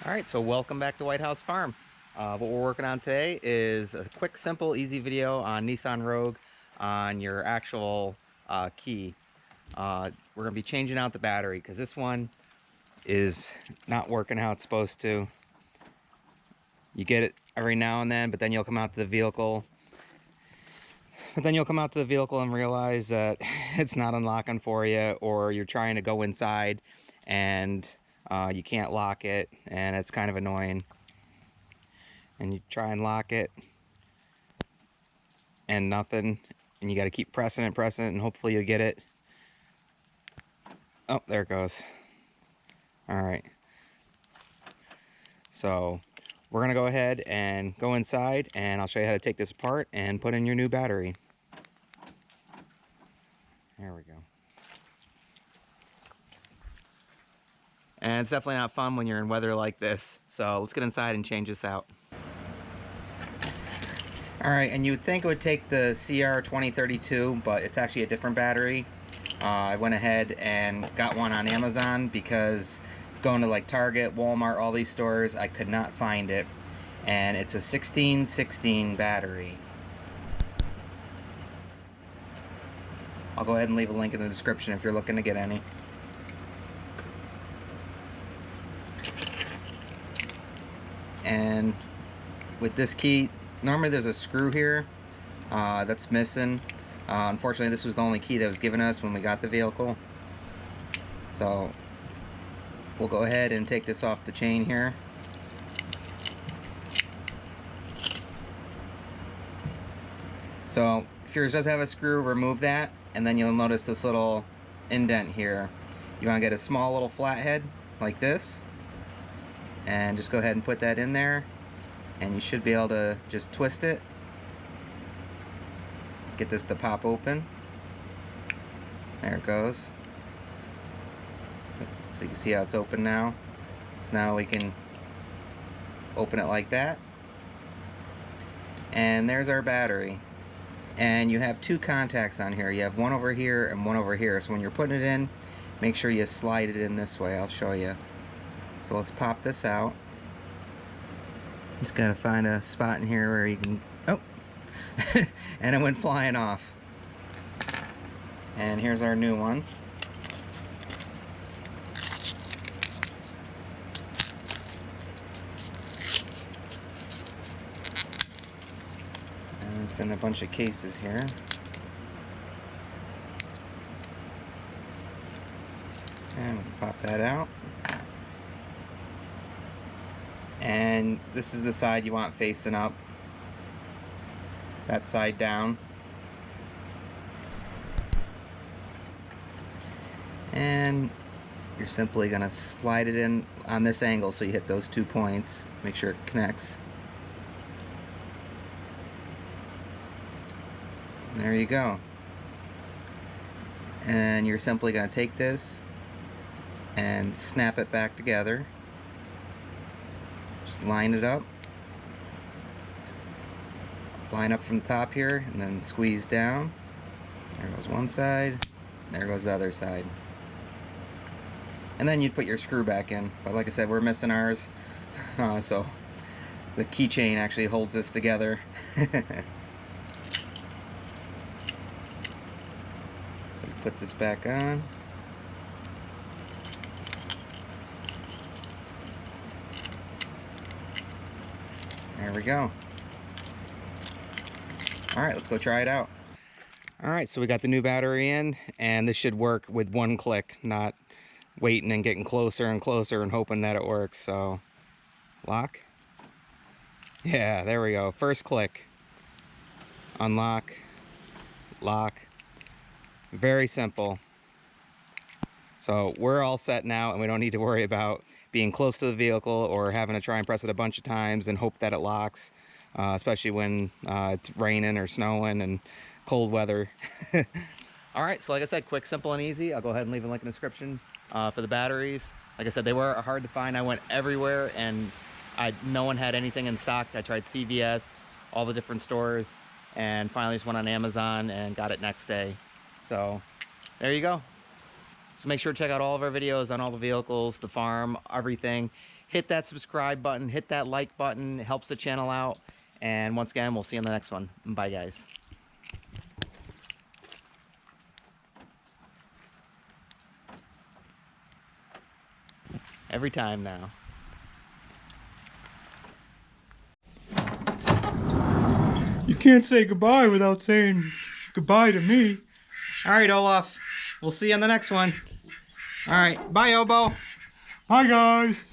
All right, so welcome back to White House Farm. What we're working on today is a quick, simple, easy video on Nissan Rogue on your actual key. We're going to be changing out the battery because this one is not working how it's supposed to. You get it every now and then, but then you'll come out to the vehicle. And realize that it's not unlocking for you, or you're trying to go inside and you can't lock it, and it's kind of annoying. And you try and lock it and nothing, and you got to keep pressing it, and hopefully you get it. Oh, there it goes. All right, so we're gonna go ahead and go inside, and I'll show you how to take this apart and put in your new battery. There we go. And it's definitely not fun when you're in weather like this, so let's get inside and change this out. Alright, and you would think it would take the CR2032, but it's actually a different battery. I went ahead and got one on Amazon because going to like Target, Walmart, all these stores, I could not find it. And it's a 1616 battery. I'll go ahead and leave a link in the description if you're looking to get any. And with this key, normally there's a screw here that's missing. Unfortunately, this was the only key that was given us when we got the vehicle. So we'll go ahead and take this off the chain here. So if yours does have a screw, remove that, and then you'll notice this little indent here. You want to get a small little flathead like this, and just go ahead and put that in there, and you should be able to just twist it, get this to pop open. There it goes. So you can see how it's open now. So now we can open it like that, and there's our battery. And you have two contacts on here. You have one over here and one over here. So when you're putting it in, make sure you slide it in this way. I'll show you. So let's pop this out. Just gotta find a spot in here where you can, oh, and it went flying off. And here's our new one. And it's in a bunch of cases here. And we'll pop that out. And this is the side you want facing up, that side down. And you're simply gonna slide it in on this angle so you hit those 2 points, make sure it connects. There you go. And you're simply gonna take this and snap it back together. Just line it up. Line up from the top here and then squeeze down. There goes one side, there goes the other side. And then you'd put your screw back in. But like I said, we're missing ours. So the keychain actually holds this together. Put this back on. There we go. Alright, let's go try it out. Alright, so we got the new battery in, and this should work with one click, not waiting and getting closer and closer and hoping that it works. So, lock. Yeah, there we go. First click. Unlock. Lock. Very simple. So we're all set now, and we don't need to worry about being close to the vehicle or having to try and press it a bunch of times and hope that it locks, especially when it's raining or snowing and cold weather. All right, so like I said, quick, simple, and easy. I'll go ahead and leave a link in the description for the batteries. Like I said, they were hard to find. I went everywhere, and no one had anything in stock. I tried CVS, all the different stores, and finally just went on Amazon and got it next day. So there you go. So make sure to check out all of our videos on all the vehicles, the farm, everything. hit that subscribe button, hit that like button. It helps the channel out. And once again, we'll see you in the next one. Bye, guys. Every time now. You can't say goodbye without saying goodbye to me. All right, Olaf. We'll see you on the next one. All right. Bye, Obo. Bye, guys.